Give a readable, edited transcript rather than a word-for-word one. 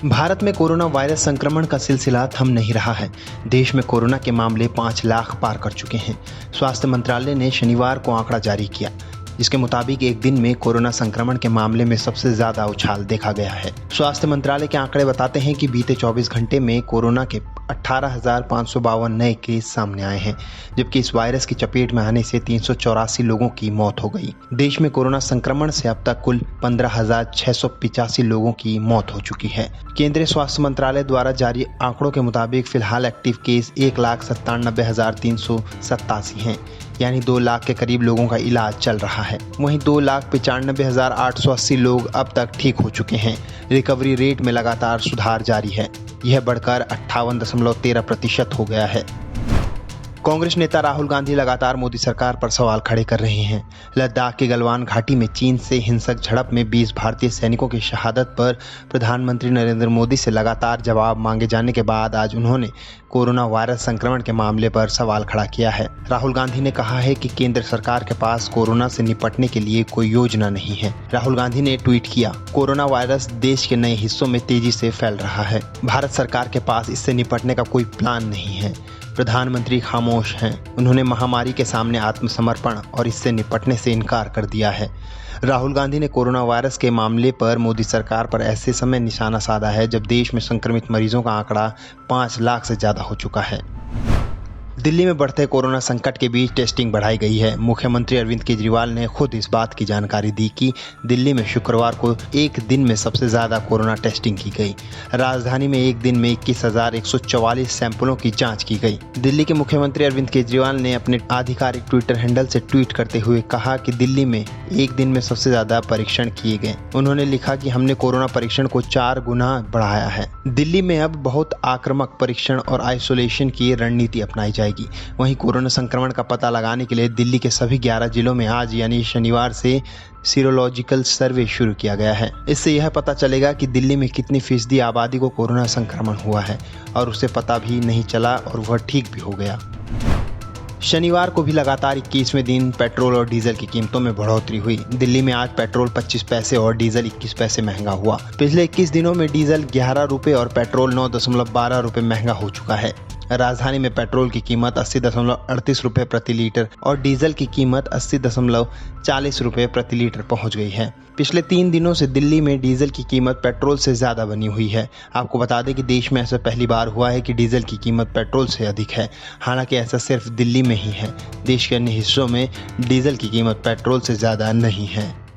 भारत में corona virus संक्रमण का सिलसिला थम नहीं रहा है। देश में कोरोना के मामले 5 लाख पार कर चुके हैं। स्वास्थ्य मंत्रालय ने शनिवार को आंकड़ा जारी किया। इसके मुताबिक एक दिन में कोरोना संक्रमण के मामले में सबसे ज्यादा उछाल देखा गया है। स्वास्थ्य मंत्रालय के आंकड़े बताते हैं कि बीते 24 घंटे में कोरोना के 18,552 नए केस सामने आए हैं, जबकि इस वायरस की चपेट में आने से 384 लोगों की मौत हो गई। देश में कोरोना संक्रमण से अब तक कुल 15,685 लोगों की मौत हो चुकी है। केंद्रीय स्वास्थ्य मंत्रालय द्वारा जारी आंकड़ों के मुताबिक फिलहाल एक्टिव केस 1,97,387 हैं, यानी 2 लाख के करीब लोगों का इलाज चल रहा है। वहीं 2,95,880 लोग अब तक ठीक हो चुके हैं। रिकवरी रेट में लगातार सुधार जारी है। यह बढ़कर 58.13% हो गया है। कांग्रेस नेता राहुल गांधी लगातार मोदी सरकार पर सवाल खड़े कर रहे हैं। लद्दाख के गलवान घाटी में चीन से हिंसक झड़प में 20 भारतीय सैनिकों की शहादत पर प्रधानमंत्री नरेंद्र मोदी से लगातार जवाब मांगे जाने के बाद आज उन्होंने कोरोना वायरस संक्रमण के मामले पर सवाल खड़ा किया है। राहुल गांधी ने कहा है कि केंद्र सरकार के पास कोरोना से निपटने के लिए कोई योजना नहीं है। राहुल गांधी ने ट्वीट किया, कोरोना वायरस देश के नए हिस्सों में तेजी से फैल रहा है। भारत सरकार के पास इससे निपटने का कोई प्लान नहीं है। प्रधानमंत्री खामोश हैं। उन्होंने महामारी के सामने आत्मसमर्पण और इससे निपटने से इनकार कर दिया है। राहुल गांधी ने कोरोना वायरस के मामले पर मोदी सरकार पर ऐसे समय निशाना साधा है जब देश में संक्रमित मरीजों का आंकड़ा 5 लाख से ज्यादा हो चुका है। दिल्ली में बढ़ते कोरोना संकट के बीच टेस्टिंग बढ़ाई गई है। मुख्यमंत्री अरविंद केजरीवाल ने खुद इस बात की जानकारी दी कि दिल्ली में शुक्रवार को एक दिन में सबसे ज्यादा कोरोना टेस्टिंग की गई। राजधानी में एक दिन में 21,144 सैंपलों की जांच की गई। दिल्ली के मुख्यमंत्री अरविंद केजरीवाल ने अपने आधिकारिक ट्विटर हैंडल से ट्वीट करते हुए कहा कि दिल्ली में एक दिन में सबसे ज्यादा परीक्षण किए गए। उन्होंने लिखा कि हमने कोरोना परीक्षण को 4 गुना बढ़ाया है। दिल्ली में अब बहुत आक्रामक परीक्षण और आइसोलेशन की रणनीति अपनाई जाएगी। वहीं कोरोना संक्रमण का पता लगाने के लिए दिल्ली के सभी 11 जिलों में आज यानी शनिवार से सीरोलॉजिकल सर्वे शुरू किया गया है। इससे यह पता चलेगा कि दिल्ली में कितनी फीसदी आबादी को कोरोना संक्रमण हुआ है और उसे पता भी नहीं चला और वह ठीक भी हो गया। शनिवार को भी लगातार 21वें दिन पेट्रोल और डीजल की कीमतों में बढ़ोतरी हुई। दिल्ली में आज पेट्रोल 25 पैसे और डीजल 21 पैसे महंगा हुआ। पिछले 21 दिनों में डीजल 11 रुपये और पेट्रोल 9.12 रुपये महंगा हो चुका है। राजधानी में पेट्रोल की कीमत 80.38 रुपये प्रति लीटर और डीजल की कीमत 80.40 रुपये प्रति लीटर पहुंच गई है। पिछले 3 दिनों से दिल्ली में डीजल की कीमत पेट्रोल से ज्यादा बनी हुई है। आपको बता दें कि देश में ऐसा पहली बार हुआ है कि डीजल की कीमत पेट्रोल से अधिक है। हालांकि ऐसा सिर्फ दिल्ली में ही है। देश के अन्य हिस्सों में डीजल की कीमत पेट्रोल से ज्यादा नहीं है।